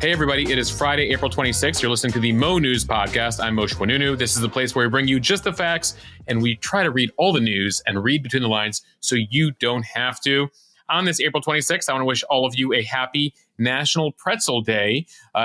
Hey, everybody. It is Friday, April 26th. You're listening to the Mo.news podcast. I'm mo.news. This is the place where we bring you just the facts, and we try to read all the news and read between the lines so you don't have to. On this April 26th, I want to wish all of you a happy National Pretzel Day.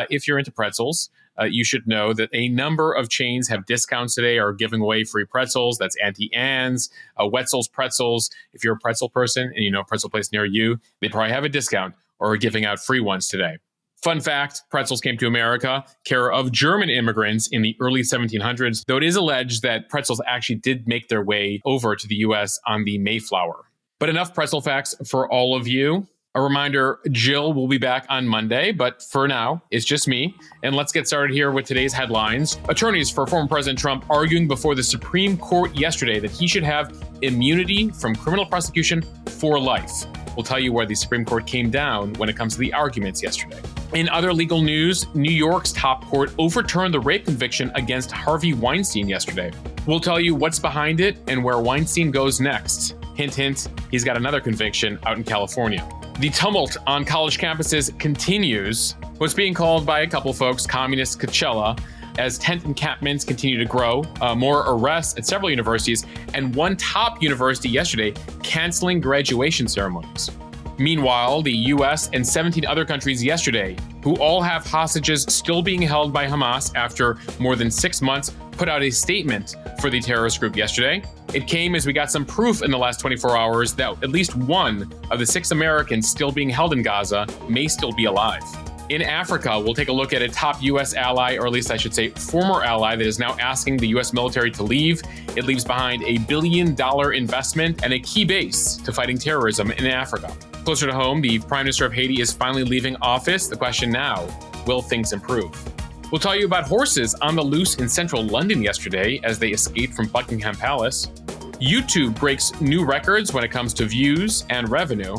If you're into pretzels, you should know that a number of chains have discounts today, are giving away free pretzels. That's Auntie Anne's, Wetzel's Pretzels. If you're a pretzel person and you know a pretzel place near you, they probably have a discount or are giving out free ones today. Fun fact, pretzels came to America, care of German immigrants in the early 1700s, though it is alleged that pretzels actually did make their way over to the U.S. on the Mayflower. But enough pretzel facts for all of you. A reminder, Jill will be back on Monday, but for now, it's just me. And let's get started here with today's headlines. Attorneys for former President Trump arguing before the Supreme Court yesterday that he should have immunity from criminal prosecution for life. We'll tell you where the Supreme Court came down when it comes to the arguments yesterday. In other legal news, New York's top court overturned the rape conviction against Harvey Weinstein yesterday. We'll tell you what's behind it and where Weinstein goes next. Hint, hint, he's got another conviction out in California. The tumult on college campuses continues. What's being called by a couple folks Communist Coachella, as tent encampments continue to grow, more arrests at several universities, and one top university yesterday canceling graduation ceremonies. Meanwhile, the U.S. and 17 other countries yesterday, who all have hostages still being held by Hamas after more than 6 months, put out a statement for the terrorist group yesterday. It came as we got some proof in the last 24 hours that at least one of the 6 Americans still being held in Gaza may still be alive. In Africa, we'll take a look at a top U.S. ally, or at least I should say former ally, that is now asking the U.S. military to leave. It leaves behind $1 billion investment and a key base to fighting terrorism in Africa. Closer to home, the Prime Minister of Haiti is finally leaving office. The question now, will things improve? We'll tell you about horses on the loose in central London yesterday as they escaped from Buckingham Palace. YouTube breaks new records when it comes to views and revenue.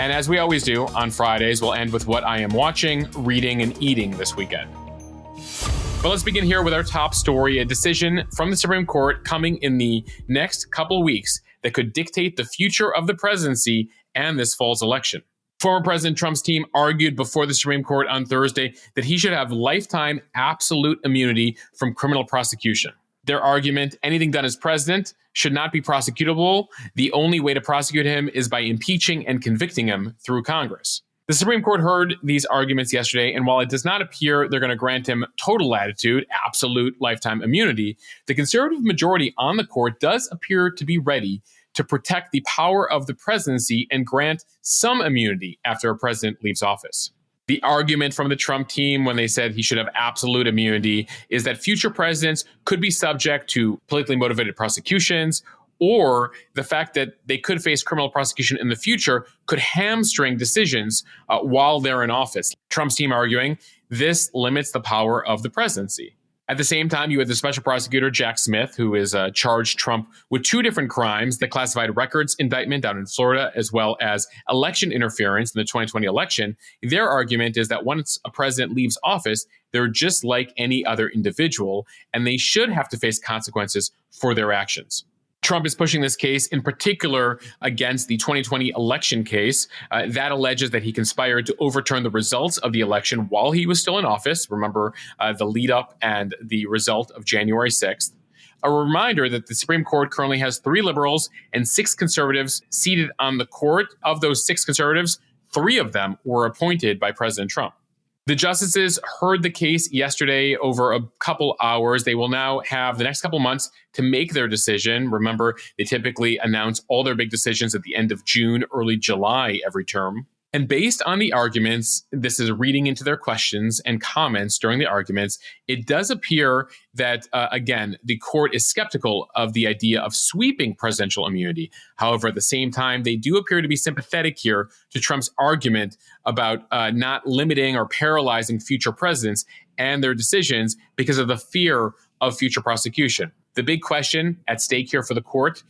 And as we always do on Fridays, we'll end with what I am watching, reading, and eating this weekend. But let's begin here with our top story, a decision from the Supreme Court coming in the next couple weeks that could dictate the future of the presidency and this fall's election. Former President Trump's team argued before the Supreme Court on Thursday that he should have lifetime absolute immunity from criminal prosecution. Their argument, anything done as president should not be prosecutable. The only way to prosecute him is by impeaching and convicting him through Congress. The Supreme Court heard these arguments yesterday, and while it does not appear they're going to grant him total latitude, absolute lifetime immunity, the conservative majority on the court does appear to be ready to protect the power of the presidency and grant some immunity after a president leaves office. The argument from the Trump team when they said he should have absolute immunity is that future presidents could be subject to politically motivated prosecutions, or the fact that they could face criminal prosecution in the future could hamstring decisions while they're in office. Trump's team arguing this limits the power of the presidency. At the same time, you had the special prosecutor, Jack Smith, who is charged Trump with 2 different crimes, the classified records indictment down in Florida, as well as election interference in the 2020 election. Their argument is that once a president leaves office, they're just like any other individual, and they should have to face consequences for their actions. Trump is pushing this case in particular against the 2020 election case that alleges that he conspired to overturn the results of the election while he was still in office. Remember the lead up and the result of January 6th. A reminder that the Supreme Court currently has 3 liberals and 6 conservatives seated on the court. Of those 6 conservatives, 3 of them were appointed by President Trump. The justices heard the case yesterday over a couple hours. They will now have the next couple months to make their decision. Remember, they typically announce all their big decisions at the end of June, early July every term. And based on the arguments, this is reading into their questions and comments during the arguments, it does appear that, again, the court is skeptical of the idea of sweeping presidential immunity. However, at the same time, they do appear to be sympathetic here to Trump's argument about not limiting or paralyzing future presidents and their decisions because of the fear of future prosecution. The big question at stake here for the court,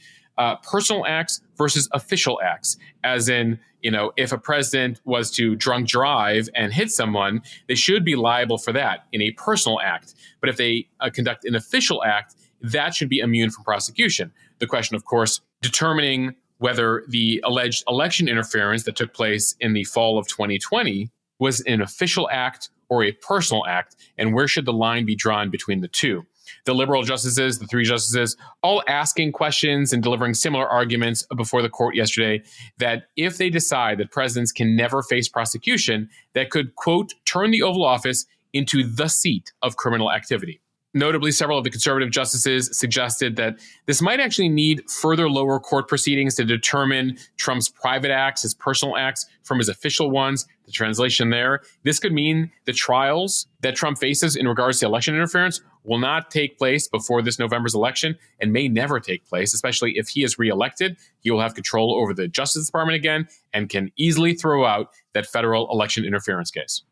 personal acts versus official acts, as in, if a president was to drunk drive and hit someone, they should be liable for that in a personal act. But if they conduct an official act, that should be immune from prosecution. The question, of course, determining whether the alleged election interference that took place in the fall of 2020 was an official act or a personal act, and where should the line be drawn between the two? The liberal justices, the three justices, all asking questions and delivering similar arguments before the court yesterday that if they decide that presidents can never face prosecution, that could, quote, turn the Oval Office into the seat of criminal activity. Notably, several of the conservative justices suggested that this might actually need further lower court proceedings to determine Trump's private acts, his personal acts, from his official ones. The translation there. This could mean the trials that Trump faces in regards to election interference will not take place before this November's election and may never take place, especially if he is reelected. He will have control over the Justice Department again and can easily throw out that federal election interference case.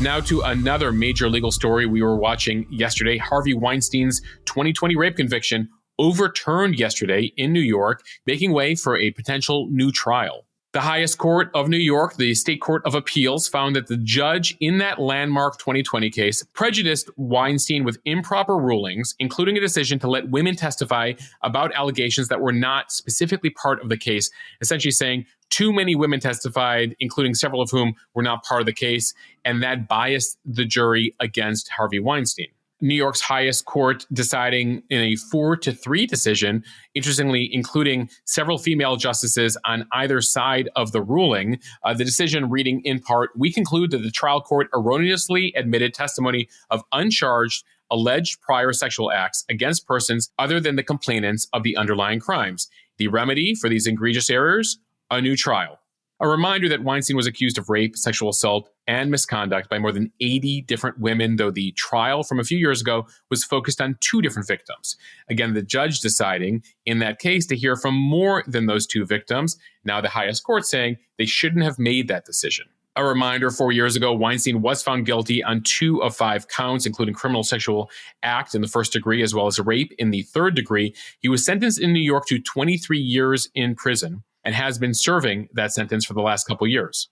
Now to another major legal story we were watching yesterday. Harvey Weinstein's 2020 rape conviction overturned yesterday in New York, making way for a potential new trial. The highest court of New York, the State Court of Appeals, found that the judge in that landmark 2020 case prejudiced Weinstein with improper rulings, including a decision to let women testify about allegations that were not specifically part of the case, essentially saying too many women testified, including several of whom were not part of the case, and that biased the jury against Harvey Weinstein. New York's highest court deciding in a 4-3 decision, interestingly, including several female justices on either side of the ruling. The decision reading in part, we conclude that the trial court erroneously admitted testimony of uncharged, alleged prior sexual acts against persons other than the complainants of the underlying crimes. The remedy for these egregious errors, a new trial. A reminder that Weinstein was accused of rape, sexual assault, and misconduct by more than 80 different women, though the trial from a few years ago was focused on 2 different victims. Again, the judge deciding in that case to hear from more than those 2 victims. Now the highest court saying they shouldn't have made that decision. A reminder, 4 years ago, Weinstein was found guilty on 2 of 5 counts, including criminal sexual act in the first degree, as well as rape in the third degree. He was sentenced in New York to 23 years in prison and has been serving that sentence for the last couple years.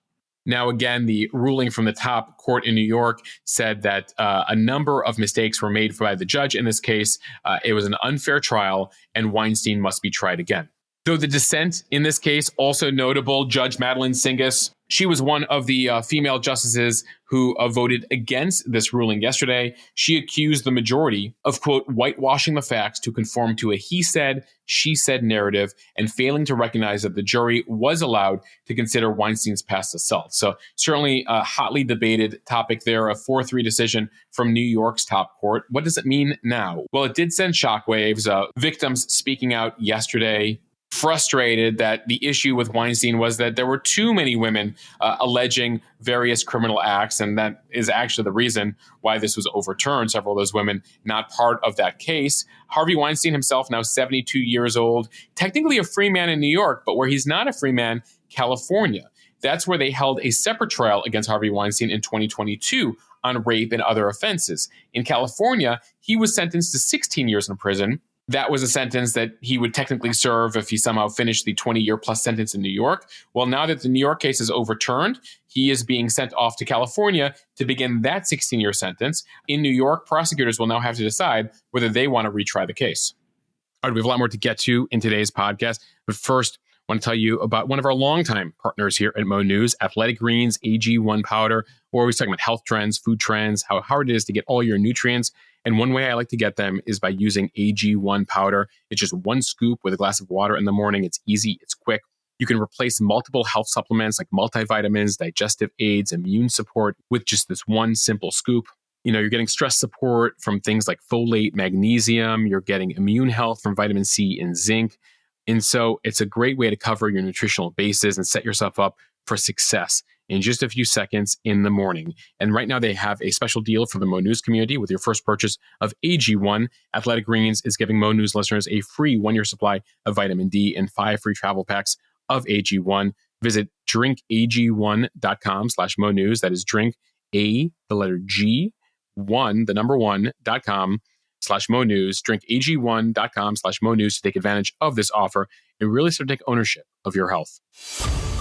Now, again, the ruling from the top court in New York said that a number of mistakes were made by the judge in this case. It was an unfair trial, and Weinstein must be tried again. Though the dissent in this case, also notable, Judge Madeline Singas, she was one of the female justices who voted against this ruling yesterday. She accused the majority of, quote, whitewashing the facts to conform to a he said, she said narrative and failing to recognize that the jury was allowed to consider Weinstein's past assault. So certainly a hotly debated topic there, a 4-3 decision from New York's top court. What does it mean now? Well, it did send shockwaves. Victims speaking out yesterday, frustrated that the issue with Weinstein was that there were too many women alleging various criminal acts, and that is actually the reason why this was overturned. Several of those women not part of that case. Harvey Weinstein himself, now 72 years old, technically a free man in New York, but where he's not a free man, California. That's where they held a separate trial against Harvey Weinstein in 2022 on rape and other offenses. In California, he was sentenced to 16 years in prison. That was a sentence that he would technically serve if he somehow finished the 20-year plus sentence in New York. Well, now that the New York case is overturned, he is being sent off to California to begin that 16-year sentence. In New York, prosecutors will now have to decide whether they want to retry the case. All right, we have a lot more to get to in today's podcast. But first, I want to tell you about one of our longtime partners here at Mo News, Athletic Greens AG1 powder. We're always talking about health trends, food trends, how hard it is to get all your nutrients. And one way I like to get them is by using AG1 powder. It's just 1 scoop with a glass of water in the morning. It's easy, it's quick. You can replace multiple health supplements like multivitamins, digestive aids, immune support with just this 1 simple scoop. You know, you're getting stress support from things like folate, magnesium. You're getting immune health from vitamin C and zinc. And so it's a great way to cover your nutritional bases and set yourself up for success in just a few seconds in the morning. And right now they have a special deal for the Mo News community. With your first purchase of AG1, Athletic Greens is giving Mo News listeners a free 1-year supply of vitamin D and 5 free travel packs of AG1. Visit drinkag1.com/Mo News. That is drink A, the letter G, 1, the number 1.com/Mo News. drinkag1.com/Mo News to take advantage of this offer and really start to take ownership of your health.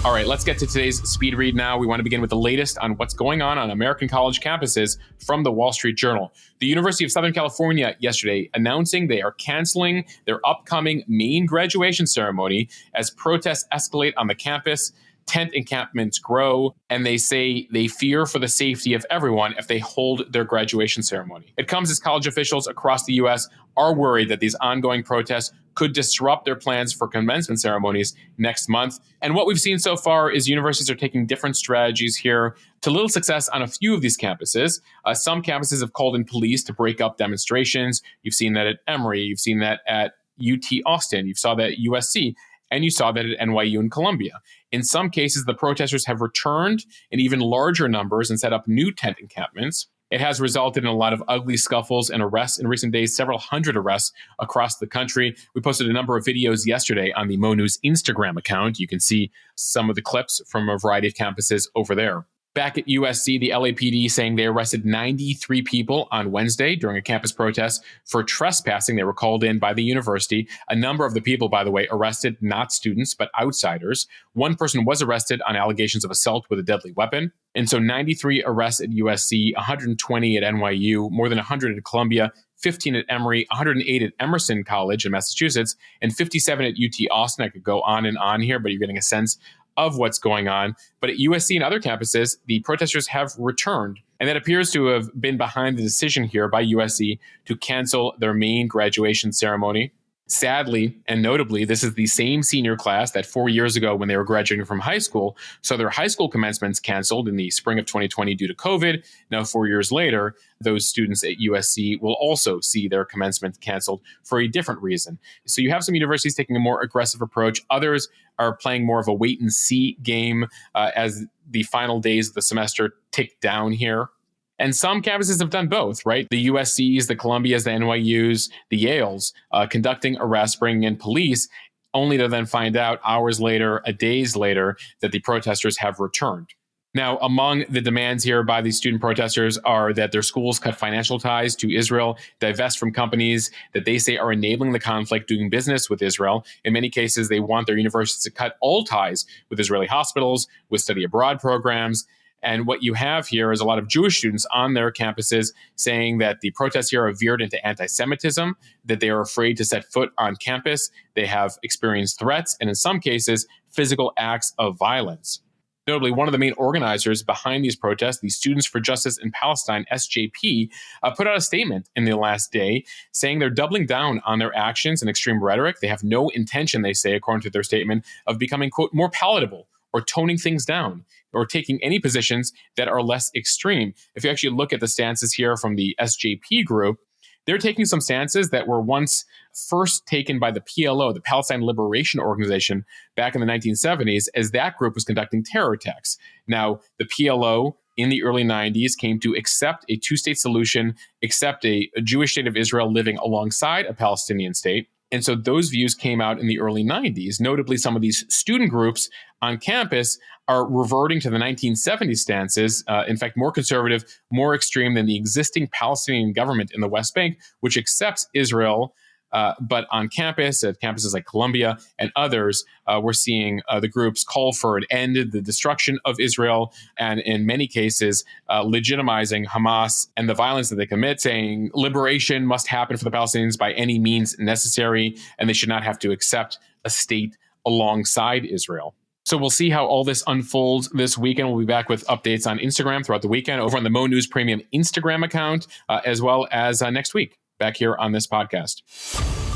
All right, let's get to today's speed read now. We want to begin with the latest on what's going on American college campuses from the Wall Street Journal. The University of Southern California yesterday announcing they are canceling their upcoming main graduation ceremony as protests escalate on the campus. tent encampments grow, and they say they fear for the safety of everyone if they hold their graduation ceremony. It comes as college officials across the U.S. are worried that these ongoing protests could disrupt their plans for commencement ceremonies next month. And what we've seen so far is universities are taking different strategies here to little success on a few of these campuses. Some campuses have called in police to break up demonstrations. You've seen that at Emory. You've seen that at UT Austin. You saw that at USC. And you saw that at NYU and Columbia. In some cases, the protesters have returned in even larger numbers and set up new tent encampments. It has resulted in a lot of ugly scuffles and arrests in recent days, several hundred arrests across the country. We posted a number of videos yesterday on the mo.news Instagram account. You can see some of the clips from a variety of campuses over there. Back at USC, the LAPD saying they arrested 93 people on Wednesday during a campus protest for trespassing. They were called in by the university. A number of the people, by the way, arrested not students, but outsiders. One person was arrested on allegations of assault with a deadly weapon. And so 93 arrests at USC, 120 at NYU, more than 100 at Columbia, 15 at Emory, 108 at Emerson College in Massachusetts, and 57 at UT Austin. I could go on and on here, but you're getting a sense of what's going on. But at USC and other campuses, the protesters have returned. And that appears to have been behind the decision here by USC to cancel their main graduation ceremony. Sadly, and notably, this is the same senior class that 4 years ago when they were graduating from high school, saw their high school commencements canceled in the spring of 2020 due to COVID. Now, 4 years later, those students at USC will also see their commencement canceled for a different reason. So you have some universities taking a more aggressive approach. Others are playing more of a wait and see game as the final days of the semester tick down here. And some campuses have done both, right? The USCs, the Columbias, the NYUs, the Yales, conducting arrests, bringing in police, only to then find out hours later, days later, that the protesters have returned. Now, among the demands here by these student protesters are that their schools cut financial ties to Israel, divest from companies that they say are enabling the conflict, doing business with Israel. In many cases, they want their universities to cut all ties with Israeli hospitals, with study abroad programs. And what you have here is a lot of Jewish students on their campuses saying that the protests here are veered into anti-Semitism, that they are afraid to set foot on campus. They have experienced threats and in some cases, physical acts of violence. Notably, one of the main organizers behind these protests, the Students for Justice in Palestine, SJP, put out a statement in the last day saying they're doubling down on their actions and extreme rhetoric. They have no intention, they say, according to their statement, of becoming, quote, more palatable or toning things down or taking any positions that are less extreme. If you actually look at the stances here from the SJP group, they're taking some stances that were once first taken by the PLO, the Palestine Liberation Organization, back in the 1970s, as that group was conducting terror attacks. Now, the PLO in the early 90s came to accept a two-state solution, accept a Jewish state of Israel living alongside a Palestinian state. And so those views came out in the early 90s. Notably, some of these student groups on campus are reverting to the 1970s stances, in fact, more conservative, more extreme than the existing Palestinian government in the West Bank, which accepts Israel. But on campus, at campuses like Columbia and others, we're seeing the groups call for an end to the destruction of Israel, and in many cases, legitimizing Hamas and the violence that they commit, saying liberation must happen for the Palestinians by any means necessary, and they should not have to accept a state alongside Israel. So we'll see how all this unfolds this weekend. We'll be back with updates on Instagram throughout the weekend over on the Mo News Premium Instagram account, as well as next week back here on this podcast.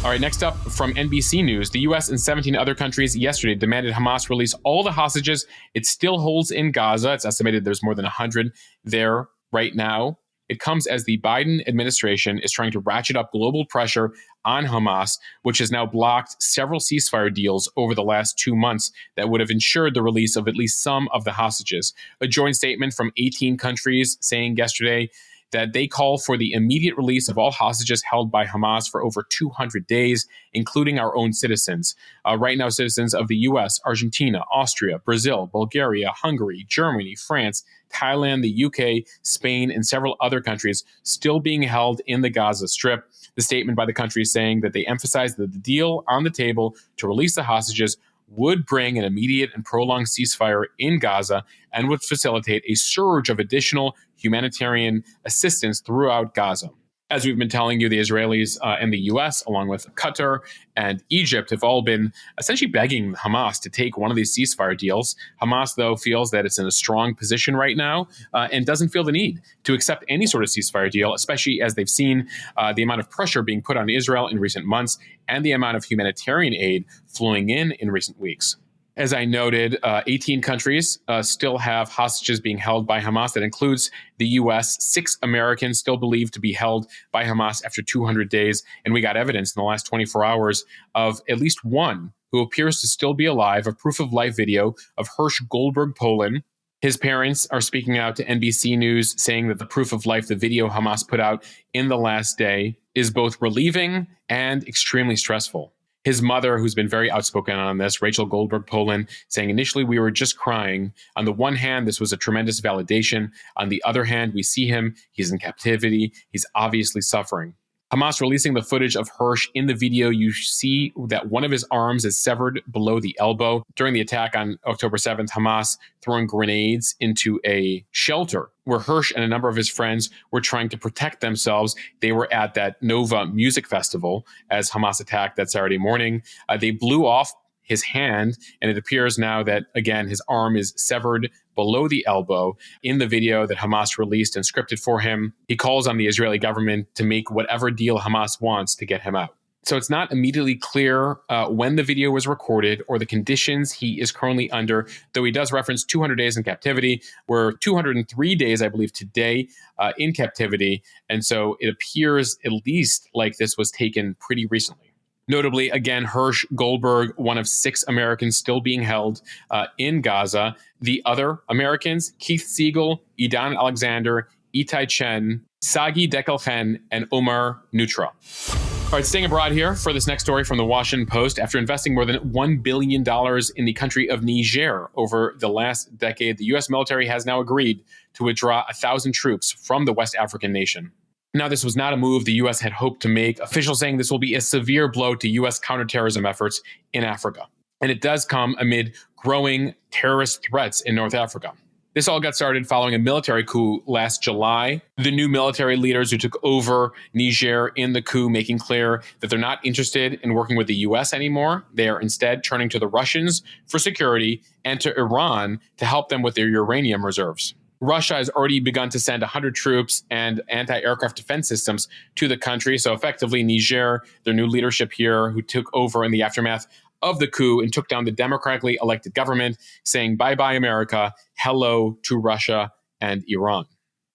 All right, next up from NBC News, the U.S. and 17 other countries yesterday demanded Hamas release all the hostages it still holds in Gaza. It's estimated there's more than 100 there right now. It comes as the Biden administration is trying to ratchet up global pressure on Hamas, which has now blocked several ceasefire deals over the last 2 months that would have ensured the release of at least some of the hostages. A joint statement from 18 countries saying yesterday that they call for the immediate release of all hostages held by Hamas for over 200 days, including our own citizens. Right now, citizens of the U.S., Argentina, Austria, Brazil, Bulgaria, Hungary, Germany, France, Thailand, the UK, Spain, and several other countries still being held in the Gaza Strip. The statement by the countries saying that they emphasize that the deal on the table to release the hostages would bring an immediate and prolonged ceasefire in Gaza and would facilitate a surge of additional humanitarian assistance throughout Gaza. As we've been telling you, the Israelis and the U.S., along with Qatar and Egypt, have all been essentially begging Hamas to take one of these ceasefire deals. Hamas, though, feels that it's in a strong position right now and doesn't feel the need to accept any sort of ceasefire deal, especially as they've seen the amount of pressure being put on Israel in recent months and the amount of humanitarian aid flowing in recent weeks. As I noted, 18 countries still have hostages being held by Hamas. That includes the U.S., 6 Americans still believed to be held by Hamas after 200 days. And we got evidence in the last 24 hours of at least one who appears to still be alive, a proof of life video of Hirsch Goldberg Poland. His parents are speaking out to NBC News, saying that the proof of life, the video Hamas put out in the last day, is both relieving and extremely stressful. His mother, who's been very outspoken on this, Rachel Goldberg Poland, saying initially we were just crying. On the one hand, this was a tremendous validation. On the other hand, we see him. He's in captivity. He's obviously suffering. Hamas releasing the footage of Hirsch. In the video, you see that one of his arms is severed below the elbow. During the attack on October 7th, Hamas throwing grenades into a shelter where Hirsch and a number of his friends were trying to protect themselves. They were at that Nova music festival as Hamas attacked that Saturday morning. They blew off his hand, and it appears now that, again, his arm is severed below the elbow. In the video that Hamas released and scripted for him, he calls on the Israeli government to make whatever deal Hamas wants to get him out. So it's not immediately clear when the video was recorded or the conditions he is currently under, though he does reference 200 days in captivity. We're 203 days, I believe, today in captivity. And so it appears at least like this was taken pretty recently. Notably, again, Hirsch Goldberg, one of 6 Americans still being held in Gaza. The other Americans, Keith Siegel, Idan Alexander, Itai Chen, Sagi Dekelchen, and Omar Nutra. All right, staying abroad here for this next story from the Washington Post. After investing more than $1 billion in the country of Niger over the last decade, the U.S. military has now agreed to withdraw 1,000 troops from the West African nation. Now, this was not a move the U.S. had hoped to make, officials saying this will be a severe blow to U.S. counterterrorism efforts in Africa. And it does come amid growing terrorist threats in North Africa. This all got started following a military coup last July. The new military leaders who took over Niger in the coup making clear that they're not interested in working with the U.S. anymore. They are instead turning to the Russians for security and to Iran to help them with their uranium reserves. Russia has already begun to send 100 troops and anti-aircraft defense systems to the country. So effectively, Niger, their new leadership here, who took over in the aftermath of the coup and took down the democratically elected government, saying bye-bye America, hello to Russia and Iran.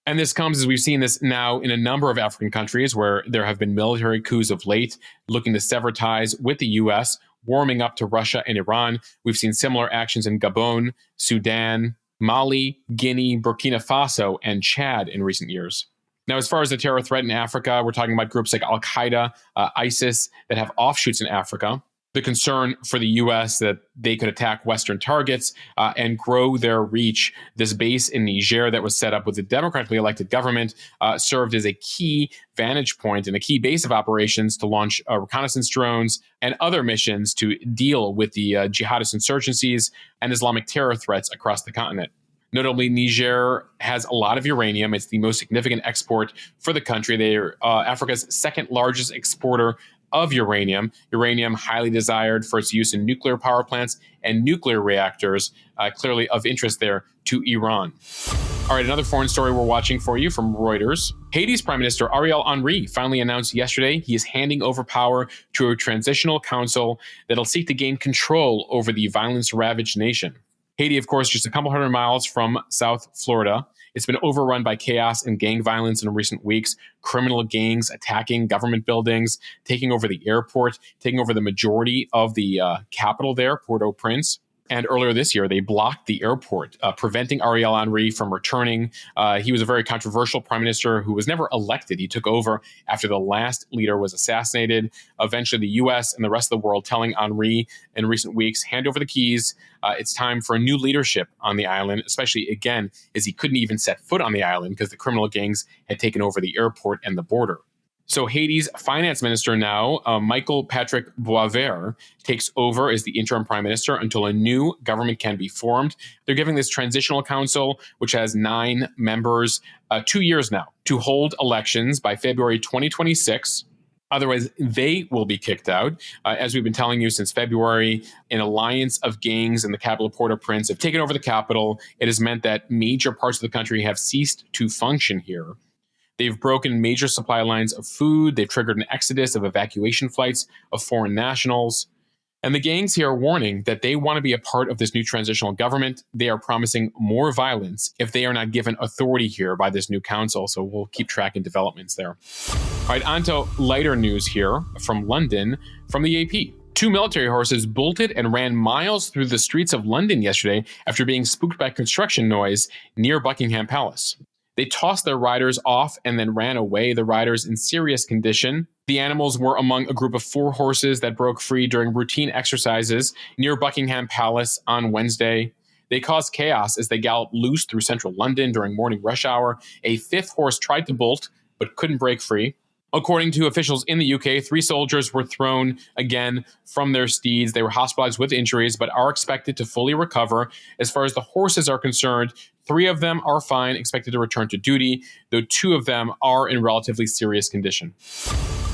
And this comes as we've seen this now in a number of African countries where there have been military coups of late, looking to sever ties with the U.S., warming up to Russia and Iran. We've seen similar actions in Gabon, Sudan, Mali, Guinea, Burkina Faso, and Chad in recent years. Now, as far as the terror threat in Africa, we're talking about groups like Al-Qaeda, ISIS that have offshoots in Africa. The concern for the U.S. that they could attack Western targets and grow their reach. This base in Niger that was set up with a democratically elected government served as a key vantage point and a key base of operations to launch reconnaissance drones and other missions to deal with the jihadist insurgencies and Islamic terror threats across the continent. Notably, Niger has a lot of uranium. It's the most significant export for the country. They are Africa's second largest exporter of uranium. Uranium highly desired for its use in nuclear power plants and nuclear reactors, clearly of interest there to Iran. All right, another foreign story we're watching for you from Reuters. Haiti's Prime Minister Ariel Henry finally announced yesterday he is handing over power to a transitional council that'll seek to gain control over the violence-ravaged nation. Haiti, of course, just a couple hundred miles from South Florida. It's been overrun by chaos and gang violence in recent weeks. Criminal gangs attacking government buildings, taking over the airport, taking over the majority of the capital there, Port-au-Prince. And earlier this year, they blocked the airport, preventing Ariel Henry from returning. He was a very controversial prime minister who was never elected. He took over after the last leader was assassinated. Eventually, the U.S. and the rest of the world telling Henry in recent weeks, hand over the keys. It's time for a new leadership on the island, especially, again, as he couldn't even set foot on the island because the criminal gangs had taken over the airport and the border. So Haiti's finance minister now, Michael Patrick Boisvert, takes over as the interim prime minister until a new government can be formed. They're giving this transitional council, which has 9 members, 2 years now to hold elections by February 2026. Otherwise, they will be kicked out. As we've been telling you since February, an alliance of gangs in the capital of Port-au-Prince have taken over the capital. It has meant that major parts of the country have ceased to function here. They've broken major supply lines of food. They've triggered an exodus of evacuation flights of foreign nationals. And the gangs here are warning that they want to be a part of this new transitional government. They are promising more violence if they are not given authority here by this new council. So we'll keep tracking developments there. All right, on to lighter news here from London, from the AP. 2 military horses bolted and ran miles through the streets of London yesterday after being spooked by construction noise near Buckingham Palace. They tossed their riders off and then ran away, the riders in serious condition. The animals were among a group of 4 horses that broke free during routine exercises near Buckingham Palace on Wednesday. They caused chaos as they galloped loose through central London during morning rush hour. A 5th horse tried to bolt, but couldn't break free. According to officials in the UK, 3 soldiers were thrown again from their steeds. They were hospitalized with injuries, but are expected to fully recover. As far as the horses are concerned, 3 of them are fine, expected to return to duty, though 2 of them are in relatively serious condition.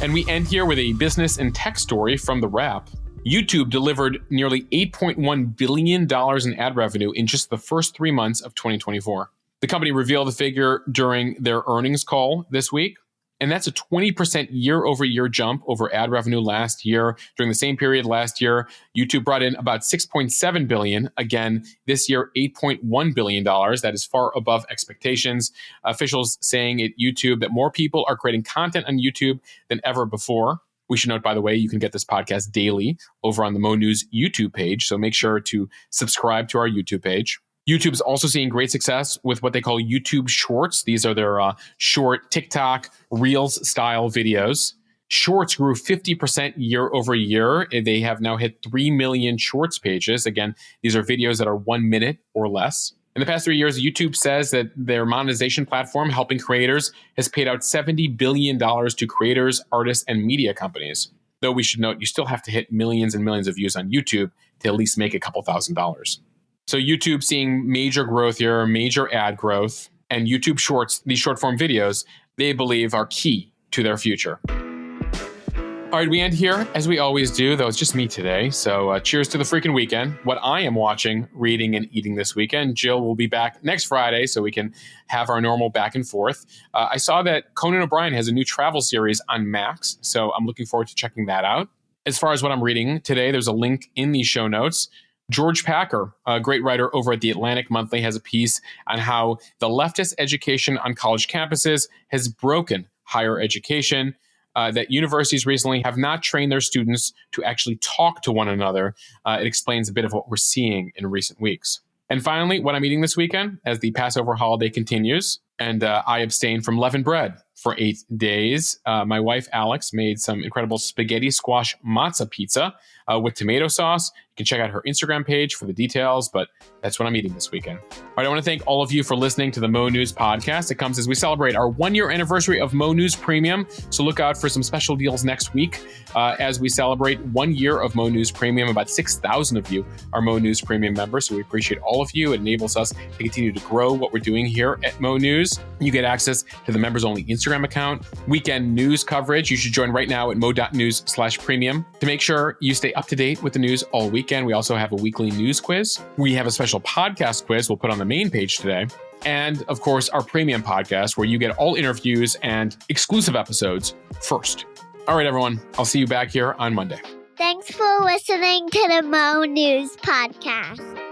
And we end here with a business and tech story from The Wrap. YouTube delivered nearly $8.1 billion in ad revenue in just the first 3 months of 2024. The company revealed the figure during their earnings call this week. And that's a 20% year-over-year jump over ad revenue last year. During the same period last year, YouTube brought in about $6.7 billion. Again, this year, $8.1 billion. That is far above expectations. Officials saying at YouTube that more people are creating content on YouTube than ever before. We should note, by the way, you can get this podcast daily over on the Mo News YouTube page. So make sure to subscribe to our YouTube page. YouTube's also seeing great success with what they call YouTube Shorts. These are their short TikTok Reels style videos. Shorts grew 50% year over year. They have now hit 3 million Shorts pages. Again, these are videos that are 1 minute or less. In the past 3 years, YouTube says that their monetization platform, helping creators, has paid out $70 billion to creators, artists, and media companies. Though we should note, you still have to hit millions and millions of views on YouTube to at least make a couple $1,000s. So YouTube seeing major growth here, major ad growth, and YouTube Shorts, these short form videos, they believe are key to their future. All right, we end here as we always do, though it's just me today. So cheers to the freaking weekend. What I am watching, reading, and eating this weekend. Jill will be back next Friday so we can have our normal back and forth. I saw that Conan O'Brien has a new travel series on Max, so I'm looking forward to checking that out. As far as what I'm reading today, there's a link in the show notes. George Packer, a great writer over at the Atlantic Monthly, has a piece on how the leftist education on college campuses has broken higher education, that universities recently have not trained their students to actually talk to one another. It explains a bit of what we're seeing in recent weeks. And finally, what I'm eating this weekend as the Passover holiday continues, and I abstain from leavened bread for 8 days. My wife, Alex, made some incredible spaghetti squash matzah pizza with tomato sauce. You can check out her Instagram page for the details, but that's what I'm eating this weekend. All right, I want to thank all of you for listening to the Mo News podcast. It comes as we celebrate our 1-year anniversary of Mo News Premium, so look out for some special deals next week as we celebrate 1 year of Mo News Premium. About 6,000 of you are Mo News Premium members, so we appreciate all of you. It enables us to continue to grow what we're doing here at Mo News. You get access to the members-only Instagram account, weekend news coverage. You should join right now at mo.news/premium to make sure you stay up to date with the news all weekend. We also have a weekly news quiz. We have a special podcast quiz we'll put on the main page today. And of course, our premium podcast where you get all interviews and exclusive episodes first. All right, everyone. I'll see you back here on Monday. Thanks for listening to the Mo News podcast.